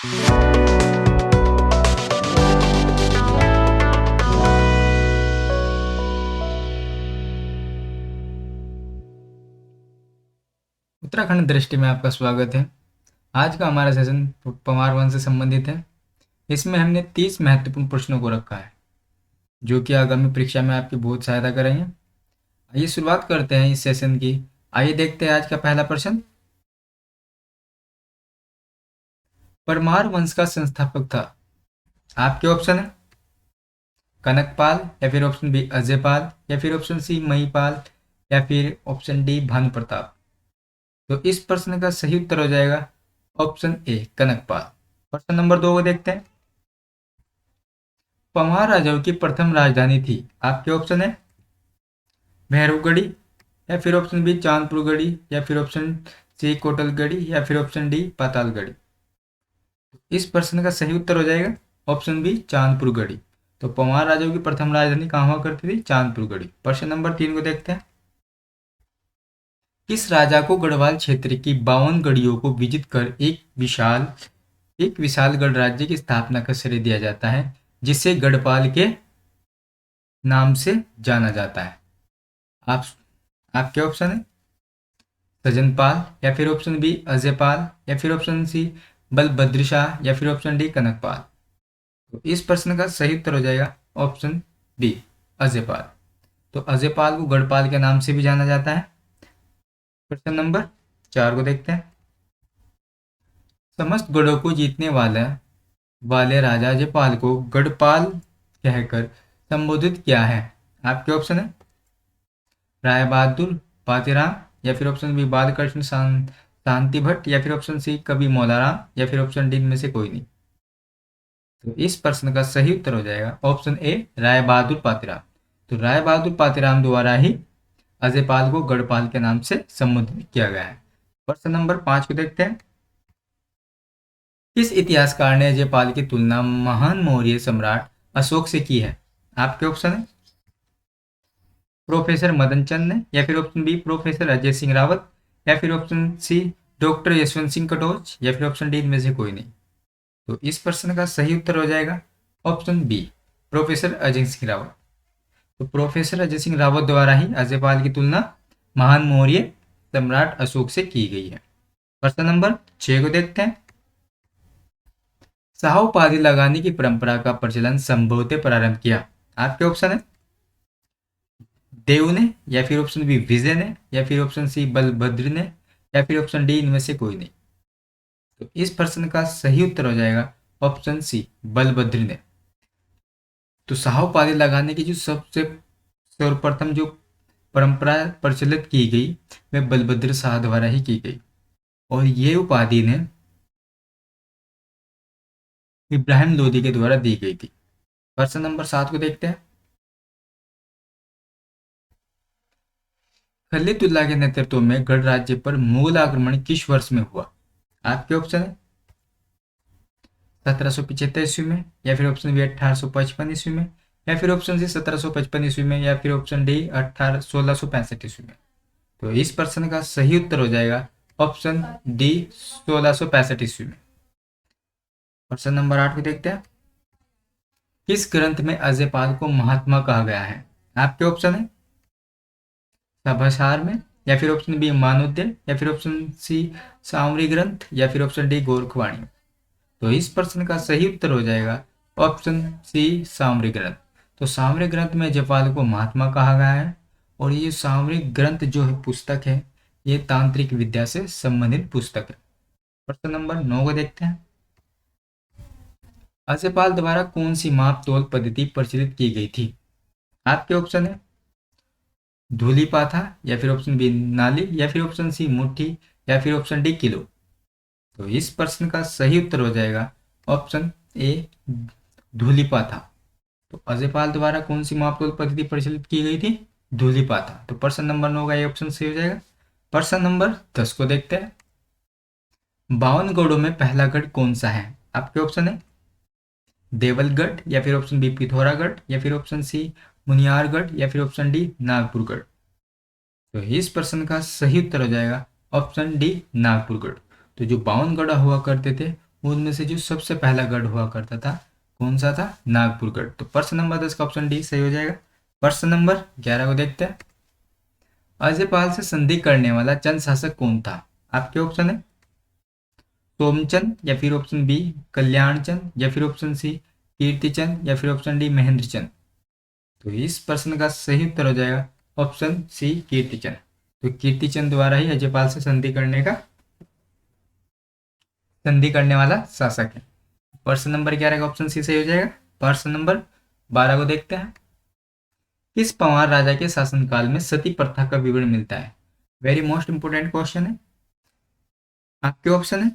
उत्तराखंड दृष्टि में आपका स्वागत है। आज का हमारा सेशन पवार वंश से संबंधित है। इसमें हमने 30 महत्वपूर्ण प्रश्नों को रखा है जो कि आगामी परीक्षा में आपकी बहुत सहायता करेंगे। आइए शुरुआत करते हैं इस सेशन की। आइए देखते हैं आज का पहला प्रश्न। परमार वंश का संस्थापक था। आपके ऑप्शन है कनकपाल, या फिर ऑप्शन बी अजयपाल, या फिर ऑप्शन सी महीपाल, या फिर ऑप्शन डी भानु प्रताप। तो इस प्रश्न का सही उत्तर हो जाएगा ऑप्शन ए कनकपाल। प्रश्न नंबर 2 को देखते हैं। पंवार राजाओं की प्रथम राजधानी थी। आपके ऑप्शन है भैरवगढ़ी, या फिर ऑप्शन बी चांदपुरगढ़ी, या फिर ऑप्शन सी कोटलगढ़ी, या फिर ऑप्शन डी पातालगढ़ी। इस प्रश्न का सही उत्तर हो जाएगा ऑप्शन बी चांदपुरगढ़ी। तो पंवार राजाओं की प्रथम राजधानी कहाँ हुआ करती थी? चांदपुरगढ़ी। प्रश्न नंबर 3 को देखते हैं। किस राजा को गढ़वाल क्षेत्र की 52 गढ़ियों को विजित कर एक विशाल गढ़ राज्य की स्थापना का श्रेय दिया जाता है, जिसे गढ़पाल के नाम से जाना जाता है? आप आपके ऑप्शन है सजनपाल, या फिर ऑप्शन बी अजयपाल, या फिर ऑप्शन सी बलभद्र शाह, या फिर ऑप्शन डी कनकपाल। तो इस प्रश्न का सही उत्तर हो जाएगा ऑप्शन बी अजयपाल। तो अजयपाल को गढ़पाल के नाम से भी जाना जाता है। प्रश्न नंबर 4 को देखते हैं। समस्त गढ़ों को जीतने वाले राजा अजयपाल को गढ़पाल कहकर संबोधित किया है। आपके ऑप्शन है राय बहादुर पातीराम, या फिर ऑप्शन बी बालकृष्ण शांति भट्ट, या फिर ऑप्शन सी कवि मौलाराम, या फिर ऑप्शन डी में से कोई नहीं। तो इस प्रश्न का सही उत्तर हो जाएगा ऑप्शन ए राय बहादुर पातीराम। तो राय बहादुर पातीराम द्वारा ही अजयपाल को गढ़पाल के नाम से संबोधित किया गया है। प्रश्न नंबर 5 को देखते हैं। किस इतिहासकार ने अजयपाल की तुलना महान मौर्य सम्राट अशोक से की है? आपके ऑप्शन है प्रोफेसर मदन चंद ने, या फिर option B professor Ajay Singh Rawat, या फिर option C doctor Yashwant Singh Katoch, या फिर ऑप्शन डी इनमें से कोई नहीं। तो इस प्रश्न का सही उत्तर हो जाएगा option B professor Ajay Singh Rawat. तो प्रोफेसर अजय सिंह रावत द्वारा ही अजयपाल की तुलना महान मौर्य सम्राट अशोक से की गई है। प्रश्न नंबर 6 को देखते हैं। शाह उपाधि लगाने की परंपरा का प्रचलन संभवतः प्रारंभ किया। आपके ऑप्शन है देव ने, या फिर ऑप्शन बी विजय ने, या फिर ऑप्शन सी बलभद्र ने, या फिर ऑप्शन डी इनमें से कोई नहीं। तो इस प्रश्न का सही उत्तर हो जाएगा ऑप्शन सी बलभद्र ने। तो शाह उपाधि लगाने की जो सबसे सर्वप्रथम जो परंपरा प्रचलित की गई वह बलभद्र शाह द्वारा ही की गई, और ये उपाधि ने इब्राहिम लोदी के द्वारा दी गई थी। प्रश्न नंबर 7 को देखते हैं। खलीलुल्लाह के नेतृत्व में गढ़ राज्य पर मुगल आक्रमण किस वर्ष में हुआ? आपके ऑप्शन है 1775 ईस्वी में, या फिर ऑप्शन बी 1855 ईस्वी में, या फिर ऑप्शन सी 1755 ईस्वी में, या फिर ऑप्शन डी 1665 ईस्वी में। तो इस प्रश्न का सही उत्तर हो जाएगा ऑप्शन डी 1665 ईस्वी में। प्रश्न नंबर 8 को देखते हैं। किस ग्रंथ में अजयपाल को महात्मा कहा गया है? आपके ऑप्शन है सभासार में, या फिर ऑप्शन बी मानोदय, या फिर ऑप्शन सी सामरी ग्रंथ, या फिर ऑप्शन डी गोरखवाणी। तो इस प्रश्न का सही उत्तर हो जाएगा ऑप्शन सी सामरी ग्रंथ। तो सामरी ग्रंथ में जयपाल को महात्मा कहा गया है, और ये सामरी ग्रंथ जो है पुस्तक है ये तांत्रिक विद्या से संबंधित पुस्तक है। प्रश्न नंबर 9 को देखते हैं। अजयपाल द्वारा कौन सी माप तोल पद्धति प्रचलित की गई थी? आपके ऑप्शन है धूली पाथा, या फिर ऑप्शन बी नाली, या फिर ऑप्शन सी मुट्ठी, या फिर ऑप्शन डी किलो। तो इस प्रश्न का सही उत्तर हो जाएगा ऑप्शन ए धूली पाथा। तो अजयपाल द्वारा कौन सी माप तोल पद्धति प्रचलित की गई थी? धूली पाथा। तो प्रश्न नंबर 9 का ये ऑप्शन सही हो जाएगा। प्रश्न नंबर 10 को देखते हैं। 52 गढ़ों में पहला गढ़ कौन सा है? आपके ऑप्शन है देवलगढ़, या फिर ऑप्शन बी पिथौरागढ़, या फिर ऑप्शन सी मुनियारगढ़, या फिर ऑप्शन डी नागपुरगढ़। तो इस प्रश्न का सही उत्तर हो जाएगा ऑप्शन डी नागपुरगढ़। तो जो 52 गढ़ हुआ करते थे उनमें से जो सबसे पहला गढ़ हुआ करता था कौन सा था? नागपुर गढ़। तो प्रश्न नंबर 10 का ऑप्शन डी सही हो जाएगा। प्रश्न नंबर 11 को देखते हैं। अजयपाल से संधि करने वाला चंद शासक कौन था? आपके ऑप्शन है सोमचंद, या फिर ऑप्शन बी कल्याणचंद, या फिर ऑप्शन सी कीर्तिचंद, या फिर ऑप्शन डी महेंद्रचंद। तो इस प्रश्न का सही उत्तर हो जाएगा ऑप्शन सी कीर्तिचंद। तो कीर्तिचंद द्वारा ही अजयपाल से संधि करने वाला शासक है। प्रश्न नंबर 11 का ऑप्शन सी सही हो जाएगा। प्रश्न नंबर 12 को देखते हैं। किस पंवार राजा के शासनकाल में सती प्रथा का विवरण मिलता है? वेरी मोस्ट इंपोर्टेंट क्वेश्चन है। आपके ऑप्शन है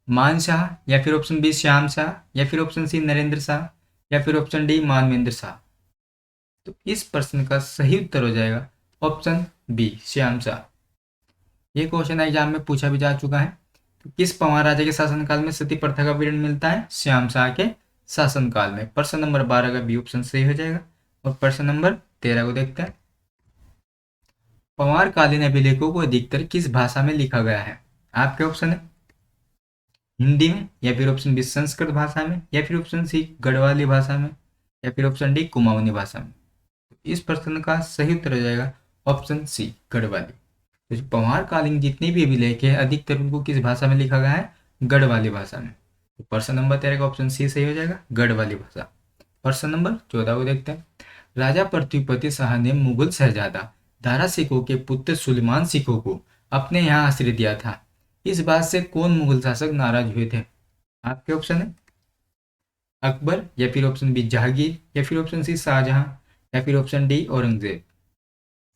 मान शाह, या फिर ऑप्शन बी श्याम शाह, या फिर ऑप्शन सी नरेंद्र शाह, या फिर ऑप्शन डी मानवेंद्र शाह। तो इस प्रश्न का सही उत्तर हो जाएगा ऑप्शन बी श्याम शाह। ये क्वेश्चन एग्जाम में पूछा भी जा चुका है। तो किस पंवार राजा के शासनकाल में सती प्रथा का विवरण मिलता है? श्याम शाह के शासनकाल में। प्रश्न नंबर 12 का बी ऑप्शन सही हो जाएगा। और प्रश्न नंबर 13 को देखते हैं। पंवार कालीन अभिलेखों को अधिकतर किस भाषा में लिखा गया है? आपके ऑप्शन है हिंदी में, या फिर ऑप्शन बी संस्कृत भाषा में, या फिर ऑप्शन सी गढ़वाली भाषा में, या फिर ऑप्शन डी कुमाऊनी भाषा में। तो इस प्रश्न का सही उत्तर हो जाएगा ऑप्शन सी गढ़वाली। तो पंवार कालीन जितने भी अभिलेख है अधिकतर उनको किस भाषा में लिखा गया है? गढ़वाली भाषा में। तो प्रश्न नंबर 13 का ऑप्शन सी सही हो जाएगा गढ़वाली भाषा। प्रश्न नंबर 14 को देखते हैं। राजा पृथ्वीपति शाह ने मुगल शहजादा दारा सिकोह के पुत्र सुलेमान सिकोह को अपने यहाँ आश्रय दिया था। इस बात से कौन मुगल शासक नाराज हुए थे? आपके ऑप्शन है अकबर, या फिर ऑप्शन बी जहांगीर, या फिर ऑप्शन सी शाहजहां, या फिर ऑप्शन डी औरंगजेब।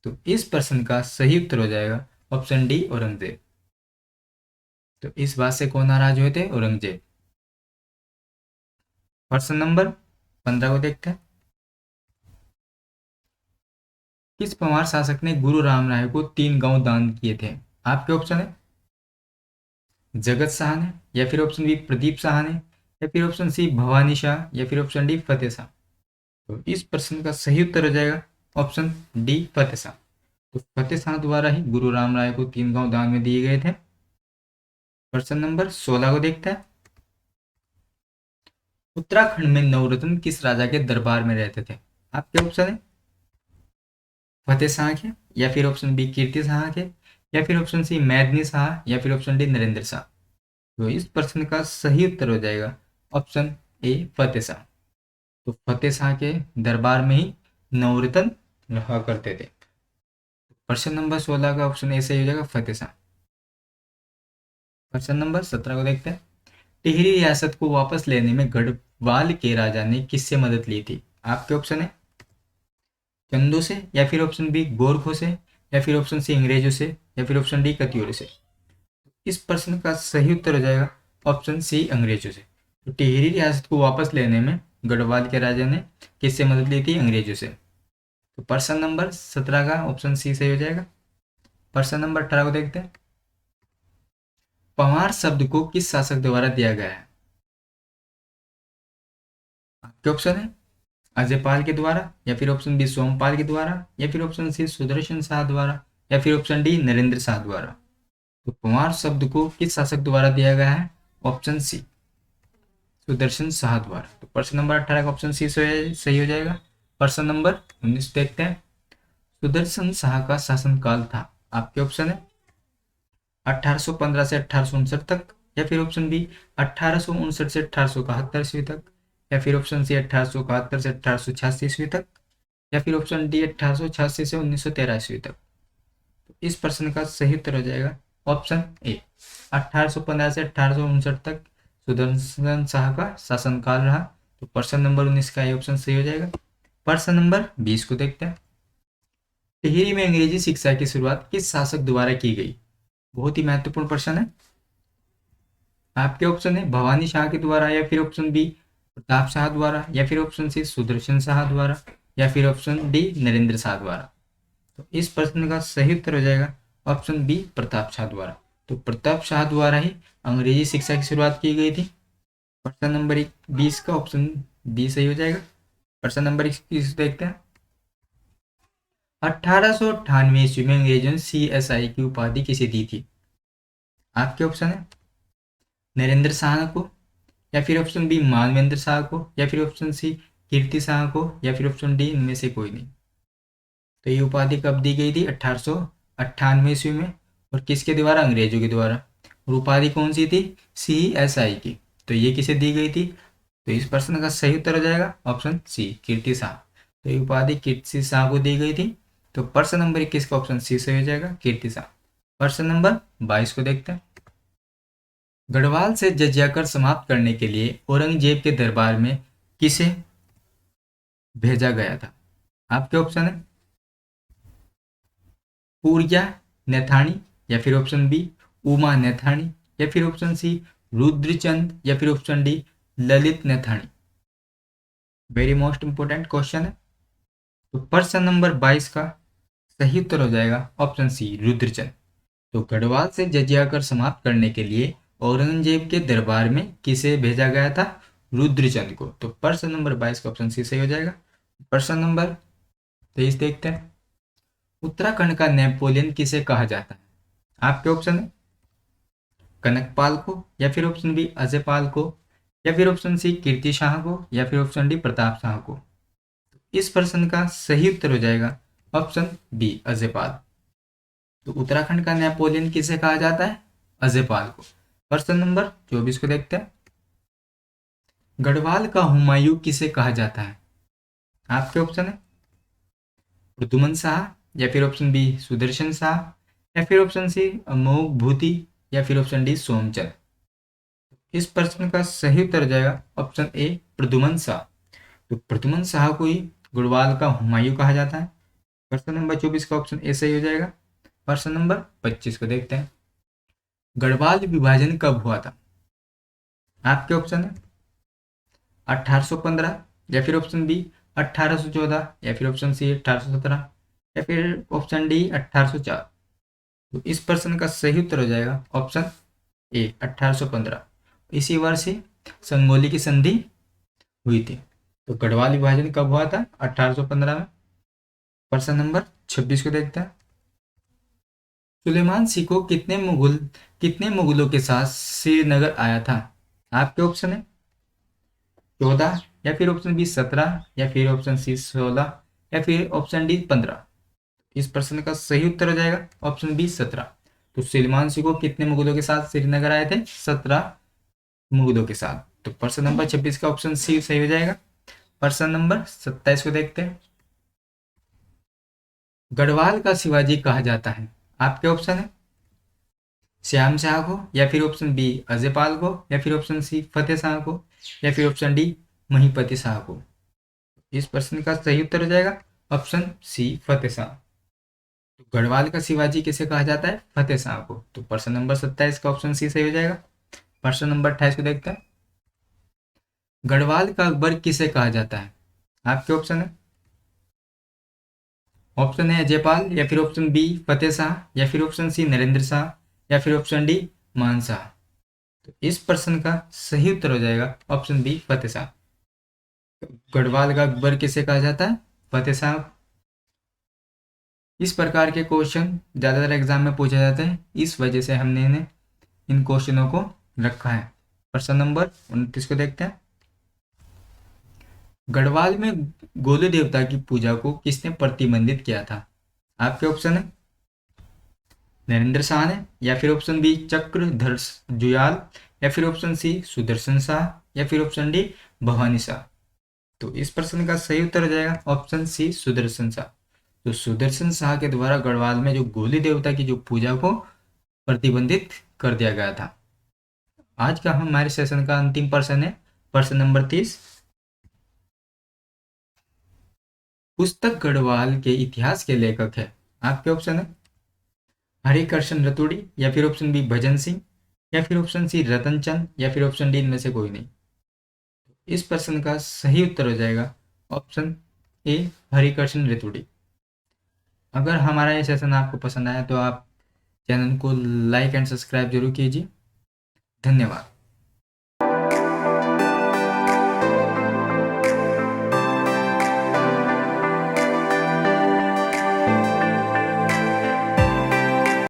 तो इस प्रश्न का सही उत्तर हो जाएगा ऑप्शन डी औरंगजेब। तो इस बात से कौन नाराज हुए थे? औरंगजेब। प्रश्न नंबर 15 को देखते हैं। किस पंवार शासक ने गुरु राम राय को 3 गांव दान किए थे? आपके ऑप्शन है जगत शाह ने, या फिर ऑप्शन बी प्रदीप शाह ने, या फिर ऑप्शन सी भवानी शाह, या फिर ऑप्शन डी फतेह शाह। तो इस प्रश्न का सही उत्तर हो जाएगा ऑप्शन डी फतेह शाह। तो फतेह शाह द्वारा ही गुरु राम राय को 3 गांव दान में दिए गए थे। प्रश्न नंबर 16 को देखते हैं। उत्तराखंड में नवरत्न किस राजा के दरबार में रहते थे? आपके ऑप्शन है फतेह शाह के, या फिर ऑप्शन बी कीर्ति शाह के, या फिर ऑप्शन सी मैदनी शाह, या फिर ऑप्शन डी नरेंद्र शाह। तो इस प्रश्न का सही उत्तर हो जाएगा ऑप्शन ए फतेह शाह। तो फतेह शाह के दरबार में ही नवरत्न रहा करते थे। प्रश्न नंबर 16 का ऑप्शन ए सही हो जाएगा फतेह शाह। प्रश्न नंबर 17 को देखते हैं। टिहरी रियासत को वापस लेने में गढ़वाल के राजा ने किससे मदद ली थी? आपके ऑप्शन है चंदू से, या फिर ऑप्शन बी गोरखों से, या फिर ऑप्शन सी अंग्रेजों से, या फिर ऑप्शन डी कतियोर से। इस प्रश्न का सही उत्तर हो जाएगा ऑप्शन सी अंग्रेजों से। तो टिहरी रियासत को वापस लेने में गढ़वाल के राजा ने किससे मदद ली थी? अंग्रेजों से। तो प्रश्न नंबर 17 का ऑप्शन सी सही हो जाएगा। प्रश्न नंबर 18 को देखते हैं। पंवार शब्द को किस शासक द्वारा दिया गया है? आपके ऑप्शन है अजयपाल के द्वारा, या फिर ऑप्शन बी सोमपाल के द्वारा, या फिर ऑप्शन सी सुदर्शन शाह द्वारा, या फिर ऑप्शन डी नरेंद्र शाह द्वारा। तो पंवार शब्द को किस शासक द्वारा दिया गया है? ऑप्शन सी सुदर्शन शाह द्वारा। तो प्रश्न नंबर 18 का ऑप्शन सी सही हो जाएगा। प्रश्न नंबर 19 देखते हैं। सुदर्शन शाह का शासनकाल था। आपके ऑप्शन है 1815 से 1859 तक, या फिर ऑप्शन बी 1859 से 1871 ईस्वी तक, या फिर ऑप्शन सी 1871 से 1886 ईस्वी तक, या फिर ऑप्शन डी 1886 से 1913 ईस्वी तक। तो इस प्रश्न का सही उत्तर हो जाएगा ऑप्शन ए 1815 से 1859 तक सुदर्शन शाह का शासनकाल रहा। तो प्रश्न नंबर 19 का ये ऑप्शन सही हो जाएगा। प्रश्न नंबर 20 को देखते हैं। टिहरी में अंग्रेजी शिक्षा की शुरुआत किस शासक द्वारा की गई? बहुत ही महत्वपूर्ण प्रश्न है। आपके ऑप्शन है भवानी शाह के द्वारा, या फिर ऑप्शन बी प्रताप शाह द्वारा, या फिर ऑप्शन सी सुदर्शन शाह द्वारा, या फिर ऑप्शन डी नरेंद्र शाह द्वारा। तो इस प्रश्न का सही उत्तर हो जाएगा ऑप्शन बी प्रताप शाह द्वारा। तो प्रताप शाह द्वारा ही अंग्रेजी शिक्षा की शुरुआत की गई थी। प्रश्न नंबर 20 का ऑप्शन बी सही हो जाएगा। प्रश्न नंबर 21 देखते हैं। 1898 ईस्वी में अंग्रेजों ने CSI की उपाधि किसे दी थी? आपके ऑप्शन है नरेंद्र शाह को, या फिर ऑप्शन बी मानवेंद्र शाह को, या फिर ऑप्शन सी कीर्ति शाह को, या फिर ऑप्शन डी इनमें से कोई नहीं। तो ये उपाधि कब दी गई थी? 1898 ईस्वी में। और किसके द्वारा? अंग्रेजों के द्वारा। और उपाधि कौन सी थी? CSI की। तो ये किसे दी गई थी? तो इस प्रश्न का सही उत्तर हो जाएगा ऑप्शन सी कीर्ति शाह। तो ये उपाधि कीर्ति शाह को दी गई थी। तो प्रश्न नंबर 21 का ऑप्शन सी सही हो जाएगा, कीर्ति शाह। प्रश्न नंबर 22 को देखते हैं। गढ़वाल से जजिया कर समाप्त करने के लिए औरंगजेब के दरबार में किसे भेजा गया था? आपके ऑप्शन है पूर्या नैथानी, या फिर ऑप्शन बी उमा नैथानी, या फिर ऑप्शन सी रुद्रचंद, या फिर option D Lalit Naithani. Very most important question है। तो प्रश्न नंबर 22 का सही उत्तर हो जाएगा ऑप्शन सी रुद्रचंद। तो गढ़वाल से जजिया कर समाप्त करने के लिए औरंगजेब के दरबार में किसे भेजा गया था? रुद्रचंद को। तो प्रश्न नंबर 22 का ऑप्शन सी सही हो जाएगा। प्रश्न नंबर 23 देखते हैं। उत्तराखंड का नेपोलियन किसे कहा जाता है? आपके ऑप्शन है कनकपाल को, या फिर ऑप्शन बी अजयपाल को, या फिर ऑप्शन सी कीर्ति शाह को, या फिर ऑप्शन डी प्रताप शाह को। इस प्रश्न का सही उत्तर हो जाएगा ऑप्शन बी अजयपाल। तो उत्तराखंड का नेपोलियन किसे कहा जाता है? अजयपाल को। प्रश्न नंबर 24 को देखते हैं। गढ़वाल का हुमायूं किसे कहा जाता है? आपके ऑप्शन है प्रद्युमन शाह, या फिर ऑप्शन बी सुदर्शन शाह, या फिर ऑप्शन सी अमोघ भूति, या फिर ऑप्शन डी सोमचंद। इस प्रश्न का सही उत्तर हो जाएगा ऑप्शन ए प्रद्युमन शाह। तो प्रद्युमन शाह को ही गढ़वाल का हुमायूं कहा जाता है। प्रश्न नंबर 24 का ऑप्शन ए सही हो जाएगा। प्रश्न नंबर 25 को देखते हैं। गढ़वाल विभाजन कब हुआ था? आपके ऑप्शन है 1815, या फिर ऑप्शन बी 1814, या फिर ऑप्शन सी 1817, या फिर ऑप्शन डी 1804। तो इस प्रश्न का सही उत्तर हो जाएगा ऑप्शन ए 1815। इसी वर्ष से संगोली की संधि हुई थी। तो गढ़वाल विभाजन कब हुआ था? 1815 में। प्रश्न नंबर 26 को देखते हैं। सुलेमान सिको कितने मुगलों के साथ श्रीनगर आया था? आपके ऑप्शन है 14, या फिर ऑप्शन बी 17, या फिर ऑप्शन सी 16, या फिर ऑप्शन डी 15। इस प्रश्न का सही उत्तर हो जाएगा ऑप्शन बी 17। तो सुलेमान सिको कितने मुगलों के साथ श्रीनगर आए थे? 17 मुगलों के साथ। तो प्रश्न नंबर 26 का ऑप्शन सी सही हो जाएगा। प्रश्न नंबर 27 को देखते हैं। गढ़वाल का शिवाजी कहा जाता है? आपके ऑप्शन है श्याम शाह को, या फिर ऑप्शन बी अजयपाल को, या फिर ऑप्शन सी फतेह शाह को, या फिर ऑप्शन डी महीपति शाह को। इस प्रश्न का सही उत्तर हो जाएगा ऑप्शन सी फतेह शाह। तो गढ़वाल का शिवाजी किसे कहा जाता है? फतेह शाह को। तो प्रश्न नंबर 27 का ऑप्शन सी सही हो जाएगा। प्रश्न नंबर 28 को देखते हैं। गढ़वाल का अकबर किसे कहा जाता है? आपके ऑप्शन है अजयपाल, या फिर ऑप्शन बी फतेह शाह, या फिर ऑप्शन सी नरेंद्र शाह, या फिर ऑप्शन डी मान शाह। तो इस प्रश्न का सही उत्तर हो जाएगा ऑप्शन बी फतेह शाह। गढ़वाल का अकबर किसे कहा जाता है? फतेह शाह। इस प्रकार के क्वेश्चन ज़्यादातर एग्जाम में पूछे जाते हैं, इस वजह से हमने इन क्वेश्चनों को रखा है। प्रश्न नंबर 29 को देखते हैं। गढ़वाल में गोलू देवता की पूजा को किसने प्रतिबंधित किया था? आपके ऑप्शन है नरेंद्र शाह ने, या फिर ऑप्शन बी चक्रधर जुयाल, या फिर ऑप्शन सी सुदर्शन शाह, या फिर ऑप्शन डी भवानी शाह। तो इस प्रश्न का सही उत्तर हो जाएगा ऑप्शन सी सुदर्शन शाह। तो सुदर्शन शाह के द्वारा गढ़वाल में जो गोली देवता की जो पूजा को प्रतिबंधित कर दिया गया था। आज का हमारे सेशन का अंतिम प्रश्न है प्रश्न नंबर 30। पुस्तक गढ़वाल के इतिहास के लेखक है? आपके ऑप्शन है हरिकृष्ण रतुड़ी, या फिर ऑप्शन बी भजन सिंह, या फिर ऑप्शन सी रतन चंद, या फिर ऑप्शन डी इनमें से कोई नहीं। इस प्रश्न का सही उत्तर हो जाएगा ऑप्शन ए हरिकृष्ण रतुड़ी। अगर हमारा ये सेशन आपको पसंद आया तो आप चैनल को लाइक एंड सब्सक्राइब जरूर कीजिए। धन्यवाद।